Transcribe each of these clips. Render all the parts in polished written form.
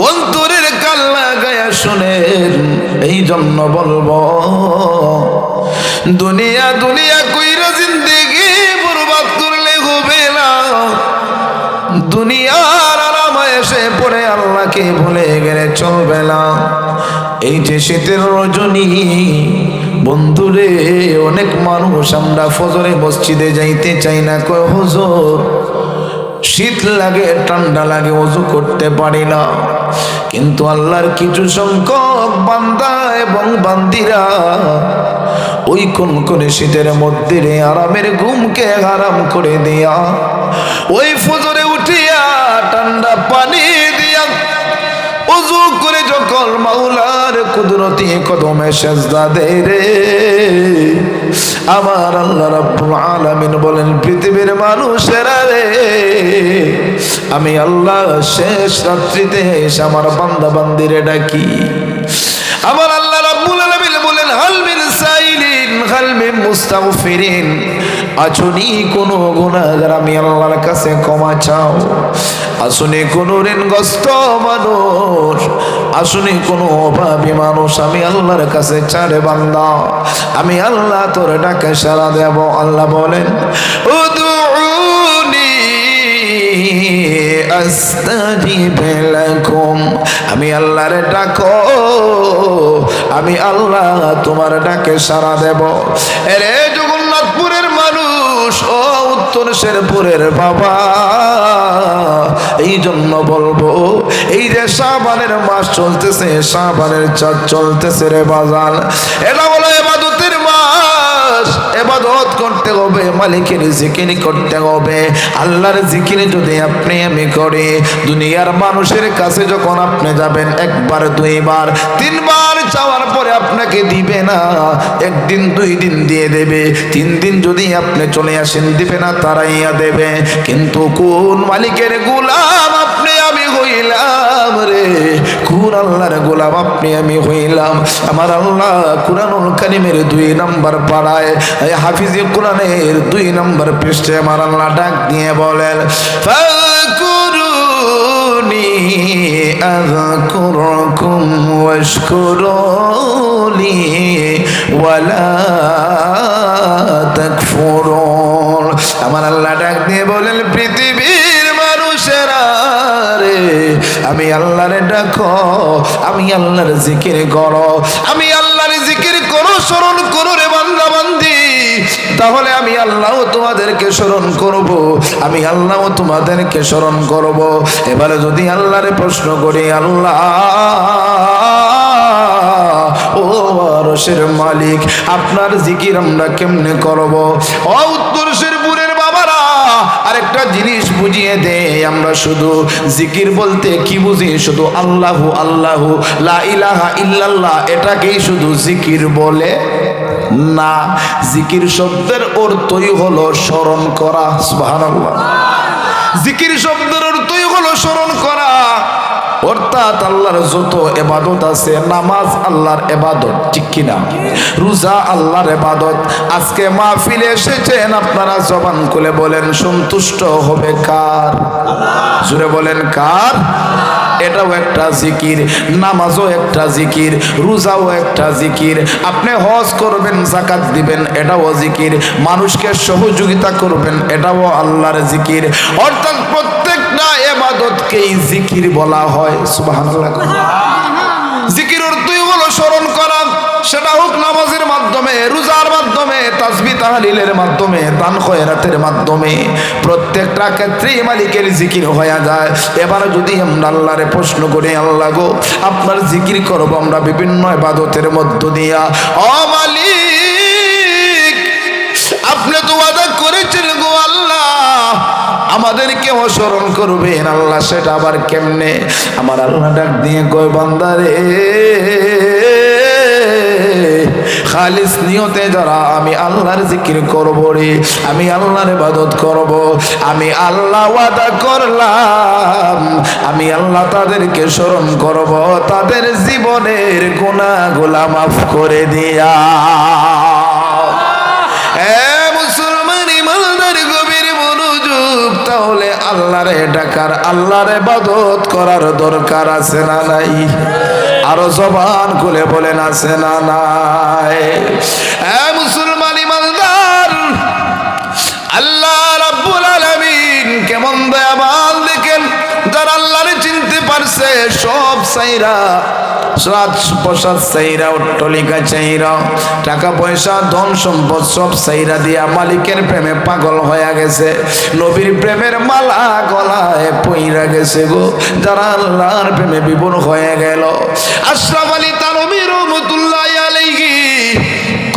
অন্তরের কান লাগায়া শুনেন। এই জন্য বলবো, দুনিয়া দুনিয়া কইরা জিন্দেগি বরবাদ করলে হবে না। দুনিয়ার আরামে এসে পড়ে আল্লাহকে ভুলে গেলে চলবে না। এই যে শীতের রজনী বন্ধুরে, অনেক মানুষ আমরা ফজরে মসজিদে যাইতে চাই না, কয় হুজুর শীত লাগে, ঠান্ডা লাগে, ওযু করতে পারি না। কিন্তু আল্লাহর কিছু সংখ্যক বান্দা এবং বান্দিরা ওই কোন শীতের মধ্যে আরামের ঘুমকে হারাম করে দিয়া, ওই ফজরে উঠিয়া ঠান্ডা পানি দিয়া ওযু করে যখন মাওলার কুদরতি কদমে সেজদা দেয় রে, আমার আল্লাহ রাব্বুল আলামিন বলেন, পৃথিবীর মানুষেরা রে, আমি আল্লাহ শেষ রাত্রিতে এসে আমার বান্দা বান্দিরে ডাকি। আমার আল্লাহ রাব্বুল আলামিন বলেন, হাল মিন সাইলিন হাল মিন মুস্তাগফিরিন, আছুনি কোন গুনাহগার আমি আল্লাহর কাছে ক্ষমা চাও, আসুনি কোন ঋণগ্রস্ত মানুষ, আসুনি কোন অভাবী মানুষ, আমি আল্লাহর কাছে চারে বান্দা, আমি আল্লাহ তোর ডাকে সাড়া দেব। আল্লাহ বলেন, উদউনি আস্তাজিব লাকুম, আমি আল্লাহরে ডাকো, আমি আল্লাহ তোমার ডাকে সাড়া দেব। এরে জগন্নাথপুরের মানুষ, ও উত্তর শেরপুরের বাবা, এই জন্য বলবো, এই যে শাবানের মাস চলতেছে, শাবানের চাঁদ চলতেছে রে বাজান, এটা হলো ইবাদতের মাস। ইবাদত করতে হবে, মালিকের জিকির করতে হবে। আল্লাহর জিকির যদি আপনি আমি করি, দুনিয়ার মানুষের কাছে যখন আপনি যাবেন, একবার দুইবার তিনবার চাওয়ার পরে আপনাকে দিবে না, একদিন দুই দিন দিয়ে দেবে, 3 দিন যদি আপনি চলে আসেন দিবে না, তারাইয়া দেবে। কিন্তু কোন মালিকের গোলাম আপনি আমি হইলাম রে, কোন আল্লাহর গোলাম আপনি আমি হইলাম। আমার আল্লাহ কুরআনুল কারীমের 2 নম্বর পারায়, হাফিজে কোরআনের 2 নম্বর পৃষ্ঠায় আমার আল্লাহ ডাক দিয়ে বলেন, ফাকুরুনি আযকুরকুম ওয়াশকুরুলি ওয়ালা তাকফুরুন। আমার আল্লাহ ডাক দিয়ে বলেন, পৃথিবীর মানুষেরা রে, আমি আল্লাহরে ডাকো, আমি আল্লাহর জিকির করো, আমি আল্লাহর জিকির করো, স্মরণ করো রে বান্দা বান্দি, তাহলে আমি আল্লাহ তোমাদেরকে স্মরণ করব, আমি আল্লাহ তোমাদেরকে স্মরণ করব। এবারে যদি আল্লাহরে প্রশ্ন করি, আল্লাহ ও আরশের মালিক, আপনার জিকির আমরা কেমনে করব? ও উত্তর শেরপুরের বাবারা, আরেকটা জিনিস বুঝিয়ে দে, আমরা শুধু জিকির বলতে কি বুঝি? শুধু আল্লাহু আল্লাহু লা ইলাহা ইল্লাল্লাহ, এটাকেই শুধু জিকির বলে না। জিকির শব্দের অর্থই হলো স্মরণ করা। সুবহানাল্লাহ। জিকির শব্দের অর্থই হলো স্মরণ করা, অর্থাৎ আল্লাহর যত ইবাদত আছে, নামাজ আল্লাহর ইবাদত, ঠিক কিনা? রোজা আল্লাহর ইবাদত। আজকে মাহফিলে এসেছেন আপনারা, জবান খুলে বলেন, সন্তুষ্ট হবে কার? জোরে বলেন, কার? এটাও একটা জিকির, নামাজও একটা জিকির, রোজাও একটা জিকির, আপনি হজ করবেন, যাকাত দিবেন, এটাও জিকির, মানুষকে সহযোগিতা করবেন, এটাও আল্লাহর জিকির। অর্থাৎ প্রত্যেকটা ইবাদতকেই জিকির বলা হয়। সুবহানাল্লাহ। জিকির অর্থই হলো স্মরণ করা, সেটা হোক নামাজের মাধ্যমে, রোজার মাধ্যমে, তাসবিহ তাহলিলের মাধ্যমে, দান খয়রাতের মাধ্যমে, প্রত্যেকটা ক্ষেত্রেই মালিকের জিকির হয়ে যায়। এবার যদি আমরা আল্লাহরে প্রশ্ন করি, আল্লাহ গো, আপনার জিকির করব আমরা বিভিন্ন ইবাদতের মধ্য দিয়া, ও মালিক আপনি তো ওয়াদা করেছেন গো আল্লাহ, আমাদেরকে স্মরণ করবেন, আল্লাহ সেটা আবার কেমনে? আমার আল্লাহ ডাক দিয়ে কয়, বান্দারে, খালিস নিয়তে যারা আমি আল্লাহর জিকির করব রে, আমি আল্লাহর ইবাদত করব, আমি আল্লাহ ওয়াদা করলাম, আমি আল্লাহ তাদেরকে স্মরণ করব, তাদের জীবনের গুনাহগুলো মাফ করে দিয়া। মুসলমান ইমানদার গভীর মনোযোগ, তাহলে আল্লাহরে ডাকার, আল্লাহর ইবাদত করার দরকার আছে না নাই? আরো জবান খুলে বলেন আছে না নাই? মুসলমান ইমানদার, আল্লাহ রাব্বুল আলামিন কেমন দয়াবান দেখেন, যারা আল্লাহরে চিনতে পারছে সব চাইরা, রাত প্রসাদ চাইরা, অট্টালিকা চাইরা, টাকা পয়সা ধন সম্পদ সব চাইরা দিয়া মালিকের প্রেমে পাগল হয়ে গেছে, নবীর প্রেমের মালা গলায় পইরা গেছে গো। যারা আল্লাহর প্রেমে বিভোর হয়ে গেল, আশরাফ আলী থানভী রহমাতুল্লাহি আলাইহি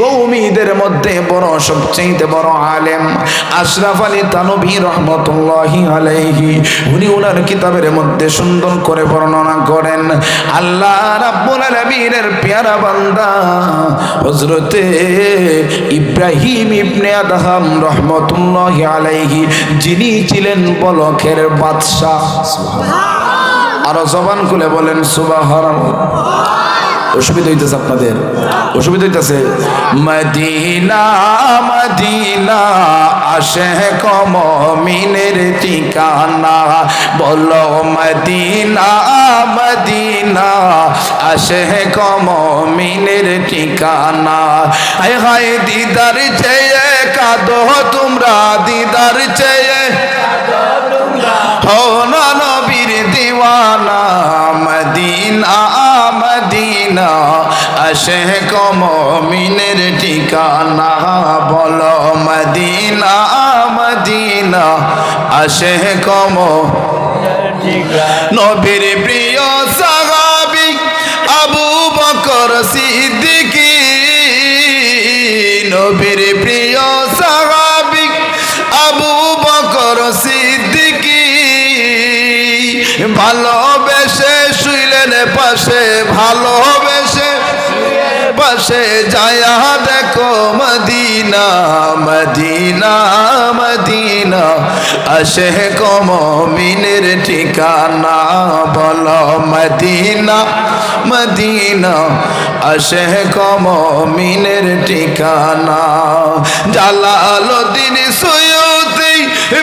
কওমীদের মধ্যে বড়, সবচেয়ে বড় আলেম আশরাফ আলী থানভী রহমাতুল্লাহি আলাইহি, উনি ওনার কিতাবের মধ্যে সুন্দর করে বর্ণনা করেন আল্লাহ রাব্বুল আলামিনের পেয়ারা বান্দা হযরতে ইব্রাহিম ইবনে আদহাম রহমাতুল্লাহি আলাইহি, যিনি ছিলেন বলখের বাদশা। আরো জবান খুলে বলেন সুবহানাল্লাহ। অসুবিধা হইতেছে আপনাদের? অসুবিধা হইতেছে? মদিনা মদিনা আশিক মুমিনের ঠিকানা, বলো মদিনা মদিনা আশিক মুমিনের ঠিকানা। হায় হায় দিদার চেয়ে কাঁদো তোমরা, দিদার চেয়ে হো না নবীর দিওয়ানা। মদিনা মদিনা আশিক মুমিনের ঠিকানা, বলো মদিনা মদিনা আশিক মুমিনের ঠিকানা। নবীর প্রিয় সাহাবী আবু বকর সিদ্দিক, নবীর প্রিয় সাহাবী আবু বকর সিদ্দিক, ভালোবেসে শুইলেন পাশে, ভালোবেসে পাশে যায়া দেখো মদিনা মদিনা মদিনা আশিক মুমিনের ঠিকানা, বলো মদিনা মদিনা আশিক মুমিনের ঠিকানা। জালালউদ্দিন সৈয়দী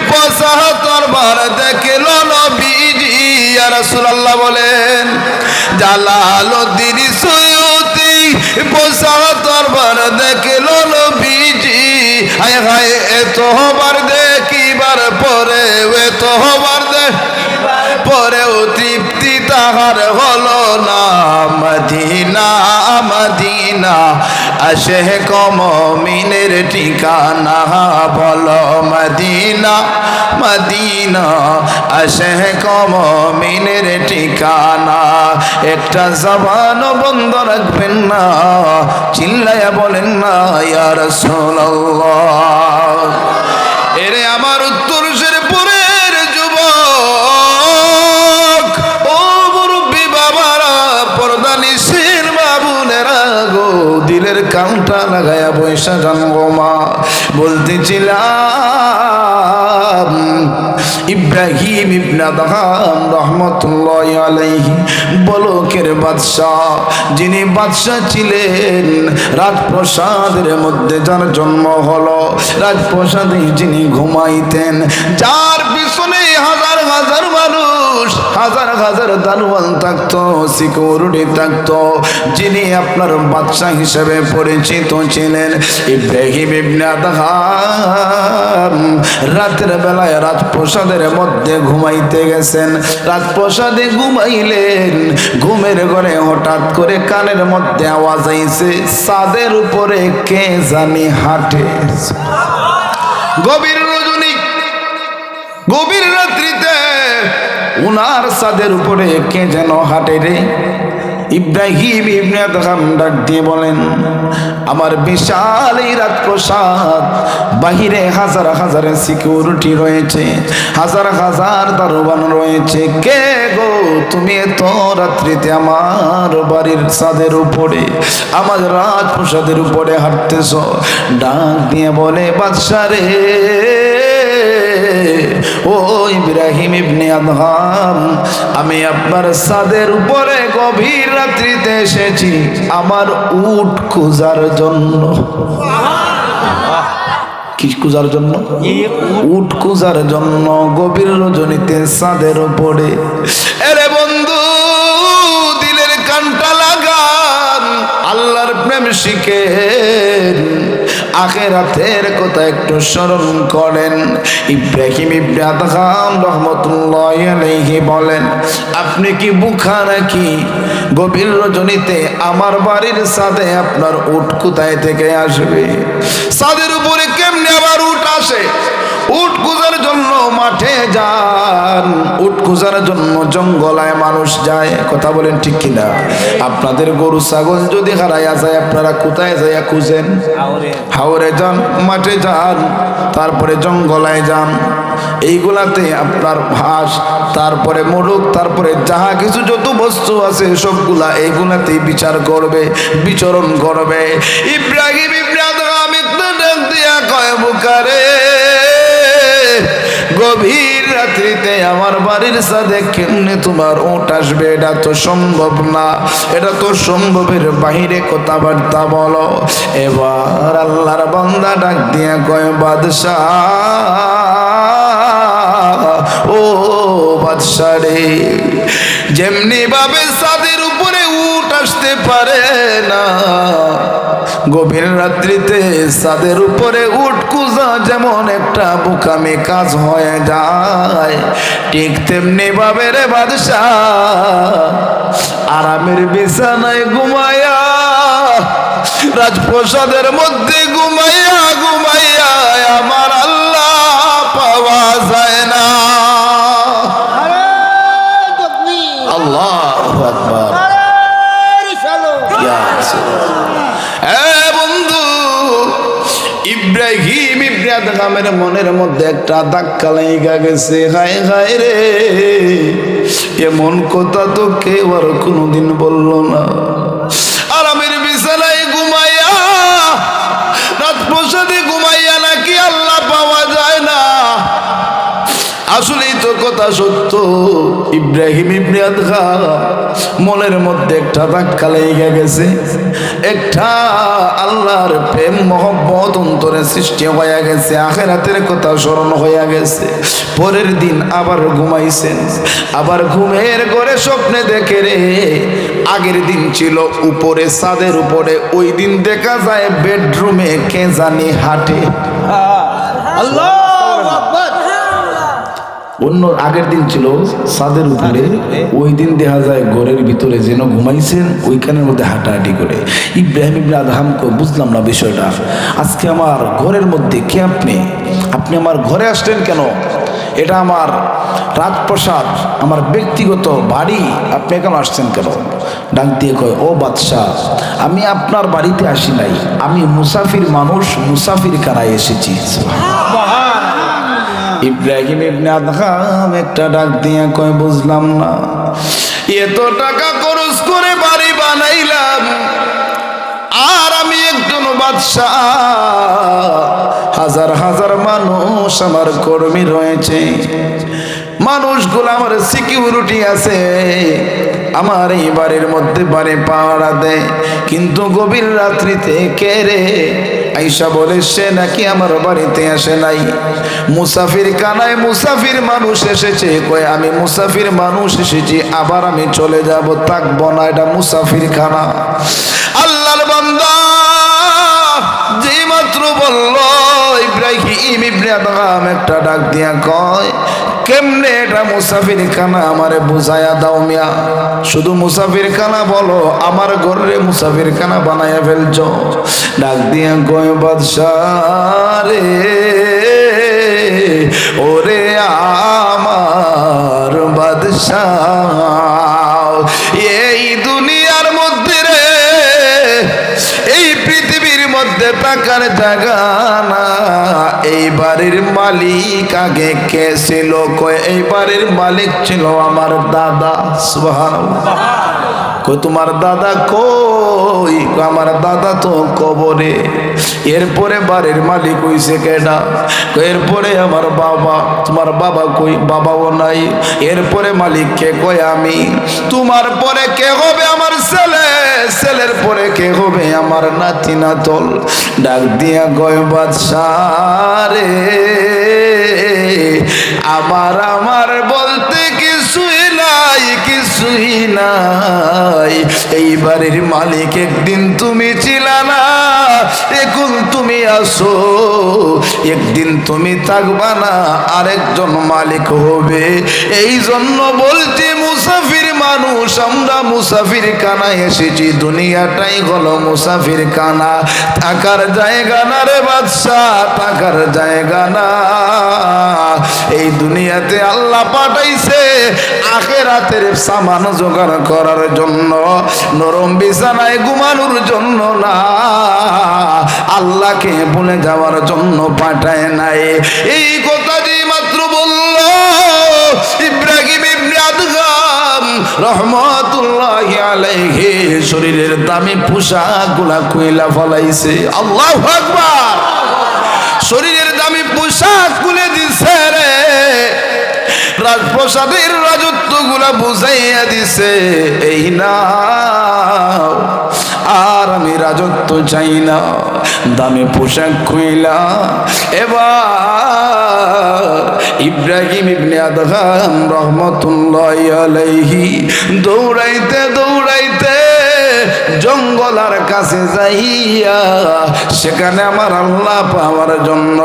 ৭৫ বার দেখল নবীজি, ইয়া রাসূলুল্লাহ বলেন। জালালউদ্দিন সৈয়দী ৭৫ বার দেখল নবীজি, হায় হায় এতবার দেখিবার পরে, এতবার দেখিবার পরেও তৃপ্তি তাহার হলো না। মদিনা মদিনা আশিক মুমিনের ঠিকানা, বলো মদিনা মদিনা আশিক মুমিনের ঠিকানা। একটা জবান বন্ধ রাখবেন না, চিল্লায়া বলেন না ইয়া রাসূলুল্লাহ। এরে আমার উত্তর শেরপুরের যুবক, ও মুরব্বী বাবারা, পর্দা নিশির বাবুনেরা গো, দিলের কামটা লাগায়া বৈশা জানবো মা। বলতেছিলাম ইব্রাহিম ইবনে আদহাম রহমাতুল্লাহি আলাইহি বলকের বাদশা, যিনি বাদশা ছিলেন, রাজপ্রাসাদের মধ্যে যার জন্ম হলো, রাজপ্রাসাদে যিনি ঘুমাইতেন, যার পিছনে হাজার হাজার মানুষ, হাজার হাজার দারোয়ান থাকতো, সিকিউরিটি থাকতো, যিনি আপনার বাদশা হিসেবে পরিচিত ছিলেন ইব্রাহিম ইবনে আদহাম, রাতের বেলায় রাজপ্রাসাদের মধ্যে ঘুমাইতে গেছেন। রাজপ্রাসাদে ঘুমাইলেন, ঘুমের ঘরে হঠাৎ করে কানের মধ্যে আওয়াজ আইছে, ছাদের উপরে কে জানি হাঁটে। গভীর রজনী, গভীর রাত্রিতে উনার ছাদের উপরে কে যেন হাঁটে রে। ইব্রাহিম ইবনে আদহাম ডাক দিয়ে বলেন, আমার বিশাল এই রাজপ্রাসাদ, বাহিরে হাজার হাজার সিকিউরিটি রয়েছে, হাজার হাজার দারোয়ান রয়েছে, কে গো তুমি এত রাত্রিতে আমার বাড়ির ছাদের উপরে, আমার রাজপ্রাসাদের উপরে হাঁটতেছ? ডাক দিয়ে বলে, বাদশা রে, ও ইব্রাহিম ইবনে আদহাম, আমি আপনার ছাদের উপরে গভীর রাত্রিতে এসেছি আমার উট খোঁজার জন্য। কি কুজার জন্য? উট কুজার জন্য গভীর রজনীতে চাঁদের উপরে। আরে বন্ধু, দিলের কানটা লাগান, আল্লাহর প্রেম শিখেন, আখিরাতের কথা একটু স্মরণ করেন। ইব্রাহিম ইবনে আদহাম রাহমাতুল্লাহি আলাইহি বলেন, আপনি কি বুখা নাকি? গভীর রজনীতে আমার বাড়ির ছাদে আপনার উট কোথায় থেকে আসবে? ছাদের উপরে কেমনে আবার উট আসে? উট খোঁজার জন্য মাঠে যান, উট খোঁজার জন্য জঙ্গলায় মানুষ যায়। কথা বলেন ঠিক কিনা? আপনাদের গরু ছাগল যদি হারাইয়া যায়, আপনারা কোথায় যাইয়া খুঁজেন? হাওরে যান, মাঠে যান, তারপরে জঙ্গলায় যান। এইগুলাতে আপনার ঘাস, তারপরে মোরগ, তারপরে যাহা কিছু যত বস্তু আছে সবগুলা এইগুলাতেই বিচার করবে, বিচরণ করবে। ইব্রাহিম ইবনে আদহাম ইতনা ডাক দিয়া কয়, বুকারে, গভীর রাত্রিতে আমার বাড়ির ছাদে কেমনে তোমার উট আসবে? এটা তো সম্ভব না, এটা তো সম্ভবের বাহিরে কথাবার্তা বলো। এবার আল্লাহর বান্দা ডাক দিয়া কয়, বাদশাহ, ও বাদশাহ রে, যেমনি ভাবে ছাদের উপরে উট আসতে পারে না, গভীর রাত্রিতে ছাদের উপরে উট কুজা যেমন একটা বোকামি কাজ হয়ে যায়, ঠিক তেমনি ভাবে রে বাদশাহ, আরামের বিছানায় ঘুমায়া, রাজপ্রসাদের মধ্যে ঘুমাইয়া ঘুমাইয়া আমার আল্লাহ পাওয়া যায় না। আল্লাহু আকবার। বন্ধু, ইব্রাহিম ইবনে আদহামের মনের মধ্যে একটা ধাক্কা লাগা গেছে। হায় হায় রে, এমন কথা তো কেউ আর কোনোদিন বলল না। আরামের বিছানায় ঘুমাইয়া, রাজপ্রসাদে ঘুমাইয়া নাকি আল্লাহ পাওয়া যায় না। আসলেই তো কথা সত্য। ইব্রাহিম ইবনে আদহাম মনের মধ্যে একটা ধাক্কা লেগে গেছে, একটা আল্লাহর প্রেম মহব্বত অন্তরে সৃষ্টি হয়ে গেছে, আখিরাতের কথা স্মরণ হয়ে গেছে। পরের দিন আবার ঘুমাইছেন, আবার ঘুমের ঘরে স্বপ্নে দেখে রে, আগের দিন ছিল উপরে ছাদের উপরে, ওই দিন দেখা যায় বেডরুমে কে জানি হাঁটে। আল্লাহ, অন্য আগের দিন ছিল ছাদের উপরে, ওই দিন দেখা যায় ঘরের ভিতরে যেন ঘুমাইছেন, ওইখানের মধ্যে হাঁটাহাঁটি করে। ইব্রাহিম ইবনে আদহামকে বুঝলাম না বিষয়টা। আজকে আমার ঘরের মধ্যে কে? আপনি আমার ঘরে আসলেন কেন? এটা আমার রাজপ্রসাদ, আমার ব্যক্তিগত বাড়ি, আপনি কেন আসছেন কেন? ডাক দিয়ে কয়, ও বাদশাহ, আমি আপনার বাড়িতে আসি নাই, আমি মুসাফির মানুষ, মুসাফির কারায় এসেছি। ইব্রাহিম ইবনে আদহাম একটা ডাক দিয়ে কয়, বুঝলাম না, এত টাকা খরচ করে বাড়ি বানাইলাম, আর আমি একজন বাদশাহ, হাজার হাজার মানুষ আমার কর্মী রয়েছে, মানুষগুলো আমার সিকিউরিটি আছে, আমার এই বাড়ির মধ্যে বাড়ি পাহারা দেয়, কিন্তু গভীর রাত্রিতে কে রে আইসা বলে সে নাকি আমার বাড়িতে আসে নাই, মুসাফির কানায় মুসাফির মানুষ এসেছে। কয়, আমি মুসাফির মানুষ এসেছি, আবার আমি চলে যাব, থাকবো না, এটা মুসাফির খানা। আল্লাহর বান্দা যেই মাত্র বলল, ইব্রাহিম ইবনে আদহাম একটা ডাক দিয়া কয়, কেমনে এটা মুসাফির খানা আমারে বুঝায়া দাও মিয়া, শুধু মুসাফির খানা বলো, আমার ঘরে মুসাফির খানা বানায়া ফেলছ। ডাক দিয়া কয়, বাদশাহ রে, ওরে আমার বাদশাহ, এই দুনিয়ার মধ্যে রে, এই পৃথিবীর মধ্যে টাকার জায়গা না, এই বাড়ির মালিক আগে কে ছিল? কয়, এই বাড়ির মালিক ছিল আমার দাদা। সুবহানাল্লাহ। কই তোমার দাদা কই? আমার দাদা তো কবরে। এরপরে বাড়ির মালিক হইছে কেডা? এরপরে আমার বাবা। তোমার বাবা কই? বাবাও নাই। এরপরে মালিককে কই আমি। তোমার পরে কে হবে? আমার ছেলে। ছেলের পরে কে হবে? আমার নাতি নাতল। ডাক দিয়া কয় বাদশাহ রে, আমার বলতে কিছুই নাই, কিছুই নাই। এই বাড়ির মালিক একদিন তুমি ছিলা না, এখন তুমি আসো। একদিন তুমি থাকবা না, আরেকজন মালিক হবে। এই জন্য বলছি মুসাফির মানুষ আমরা, মুসাফির কানা এসেছি। দুনিয়াটাই হলো মুসাফির কানা, থাকার জায়গা না রে বাদশাহ, থাকার জায়গা না। এই দুনিয়াতে আল্লাহ পাঠাইছে আখিরাতের সামান জোগাড় করার জন্য, নরম বিছানায় ঘুমানোর জন্য না, আল্লাহকে ভুলে যাওয়ার জন্য পাঠায় নাই। এই কথা যে মাত্র বলল ইব্রাহিম ইবনে আদগাম রহমাতুল্লাহি আলাইহি, শরীরের দামি পোশাকগুলা খুইলা ফলাইছে। আল্লাহু আকবার। শরীরের দামি পোশাক খুলে দিছে রে, রাজপ্রসাদের রাজত্ব গুলা বুঝাইয়া দিছে। এই না, আর আমি রাজত্ব চাই না। দামি পোশাক খুইলা এবার ইব্রাহিম ইবনে আদগাম রহমাতুল্লাহি আলাইহি দৌড়াইতে দৌড়াইতে জঙ্গলার কাছে যাইয়া সেখানে আমার আল্লাহ পাওয়ার জন্য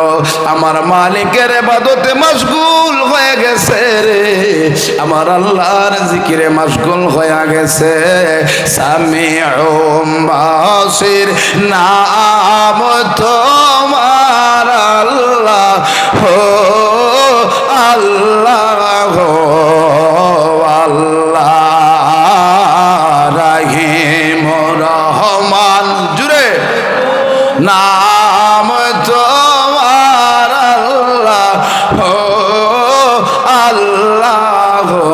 আমার মালিকের ইবাদতে মশগুল হয়ে গেছে রে, আমার আল্লাহর জিকিরে মশগুল হয়ে গেছে। সামিউম বাসির নাম তোমার আল্লাহ হো, আল্লাহ হো, আল্লাহ রহিম রহমান। জুড়ে নাম তোমার আল্লাহ হো, আল্লাহ হো,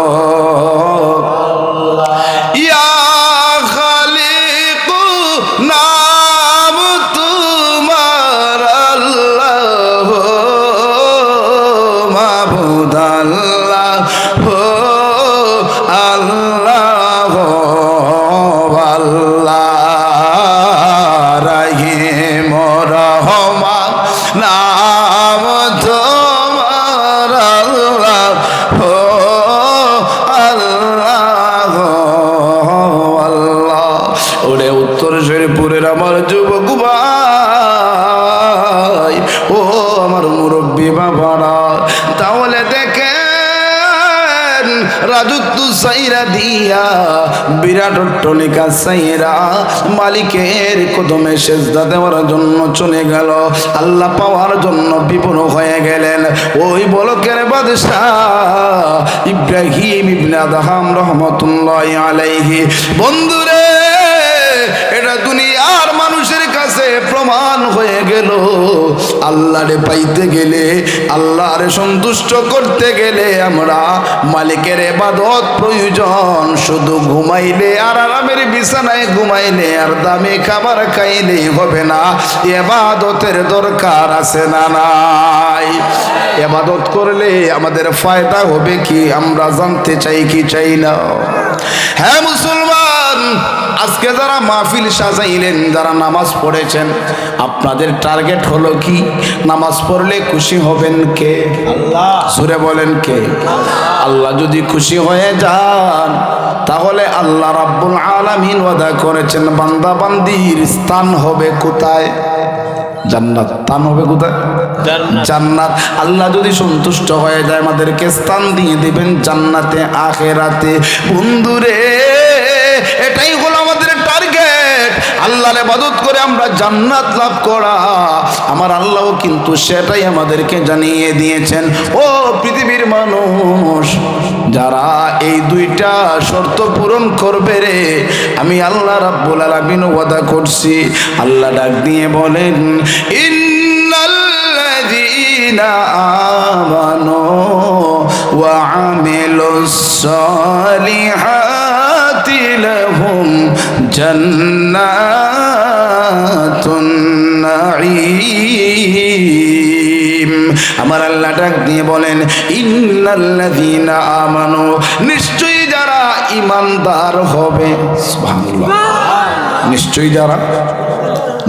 ইয়া খালিক নাম তোমার আল্লাহ হো, মাবুদ আল্লাহ হো, আল্লাহ হো, আল্লাহ রহিম রহমান নাম তোমার আল্লাহ হো, আল্লাহ হো, আল্লাহ। ওরে উত্তর শেরপুরের আমার যুবক ভাই, ও আমার মুরব্বী বাবারা, তাহলে দেখেন রাজত্ব সাইরা দিয়া বিরাট অট্টালিকা সাইরা মালিকের কদমে সেজদা দেওয়ার জন্য চলে গেল, আল্লাহ পাওয়ার জন্য বিপন্ন হয়ে গেলেন ওই বলকের বাদশাহ ইব্রাহিম ইবনে আদহাম রহমাতুল্লাহি আলাইহি। বন্ধুরে, এটা দুনিয়ার মানুষের কাছে প্রমাণ হয়ে গেল, আল্লাহরে পাইতে গেলে, আল্লাহরে সন্তুষ্ট করতে গেলে আমরা মালিকের ইবাদত প্রয়োজন। শুধু ঘুমাইলে আর আরামের বিছানায় ঘুমাইলে আর দামি খাবার খাইলেই হবে না, ইবাদতের দরকার আছে না নাই? ইবাদত করলে আমাদের ফায়দা হবে কি আমরা জানতে চাই কি চাই না? হ্যাঁ মুসলমান, আজকে যারা মাহফিল সাজাইলেন, যারা নামাজ পড়েছেন, আপনাদের টার্গেট হলো কি? নামাজ পড়লে খুশি হবেন কে? আল্লাহ। সুরে বলেন কে? আল্লাহ যদি খুশি হয়ে যান তাহলে আল্লাহ রাব্বুল আলামিন ওয়াদা করেছেন বান্দা বান্দির স্থান হবে কোথায়? জান্নাত। স্থান হবে কোথায়? জান্নাত। আল্লাহ যদি সন্তুষ্ট হয়ে যায় আমাদেরকে স্থান দিয়ে দিবেন জান্নাতে, আখিরাতে। বন্ধুরে, এটাই হলো আমাদের টার্গেট, আল্লাহর ইবাদত করে আমরা জান্নাত লাভ করা। আমার আল্লাহও কিন্তু সেটাই আমাদেরকে জানিয়ে দিয়েছেন। ও পৃথিবীর মানুষ, যারা এই দুইটা শর্ত পূরণ করবে রে, আমি আল্লাহ রাব্বুল আলামিন ওয়াদা করছি। আল্লাহ ডাক দিয়ে বলেন, ইন্নাল্লাযীনা আমানু ওয়া আমিলুস সালিহাত لهم جنات النعيم আমার আল্লাহ ডাক দিয়ে বলেন ইন্নাল্লাযীনা আমানু নিশ্চয়ই যারা ঈমানদার হবে সুবহানাল্লাহ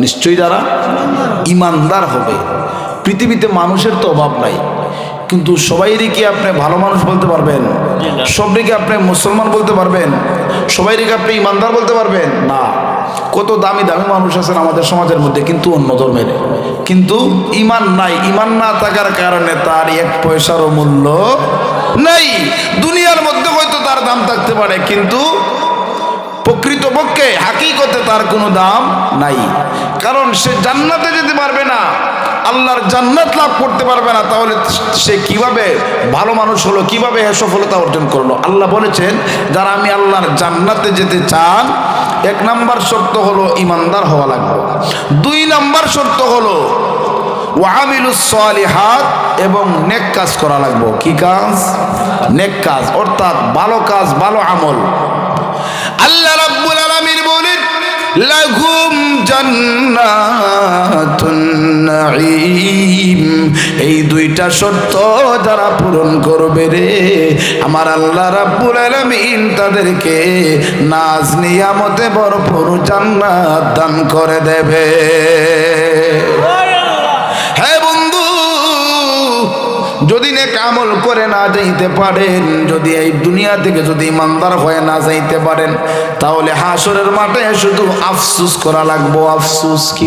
নিশ্চয়ই যারা ঈমানদার হবে পৃথিবীতে মানুষের তো অভাব নাই কিন্তু সবাইরই কি আপনি ভালো মানুষ বলতে পারবেন সবাইকে কি আপনি মুসলমান বলতে পারবেন সবাইকে কি আপনি ঈমানদার বলতে পারবেন না কত দামি দামি মানুষ আছেন আমাদের সমাজের মধ্যে কিন্তু অন্য ধর্মের কিন্তু ঈমান নাই ঈমান না থাকার কারণে তার এক পয়সারও মূল্য নাই দুনিয়ার মধ্যে হয়তো তার দাম থাকতে পারে কিন্তু প্রকৃতপক্ষে হাকিকতে তার কোনো দাম নাই কারণ সে জান্নাতে যেতে পারবে না আল্লাহর জান্নাত লাভ করতে পারবে না তাহলে সে কিভাবে ভালো মানুষ হলো কিভাবে সফলতা অর্জন করলো আল্লাহ বলেছেন যারা আমি আল্লাহর জান্নাতে যেতে চান এক নাম্বার শর্ত হলো ঈমানদার হওয়া লাগবে দুই নাম্বার শর্ত হলো ওয়ামিলুস সালিহাত এবং নেক কাজ করা লাগবে কি কাজ নেক কাজ অর্থাৎ ভালো কাজ ভালো আমল আল্লাহ রাব্বুল আলামিন বলেন লাহুম জান্নাতুন নাঈম এই দুইটা শর্ত যারা পূরণ করবে রে আমার আল্লাহ রাব্বুল আলামিন তাদেরকে নাজ নিয়ামতে ভরপুর জান্নাত দান করে দেবে হ্যাঁ বন্ধু যদি নেক আমল করে না যাইতে পারেন যদি এই দুনিয়া থেকে যদি ঈমানদার হয়ে না যাইতে পারেন তাহলে হাসরের মাঠে শুধু আফসোস করা লাগবে আফসোস কি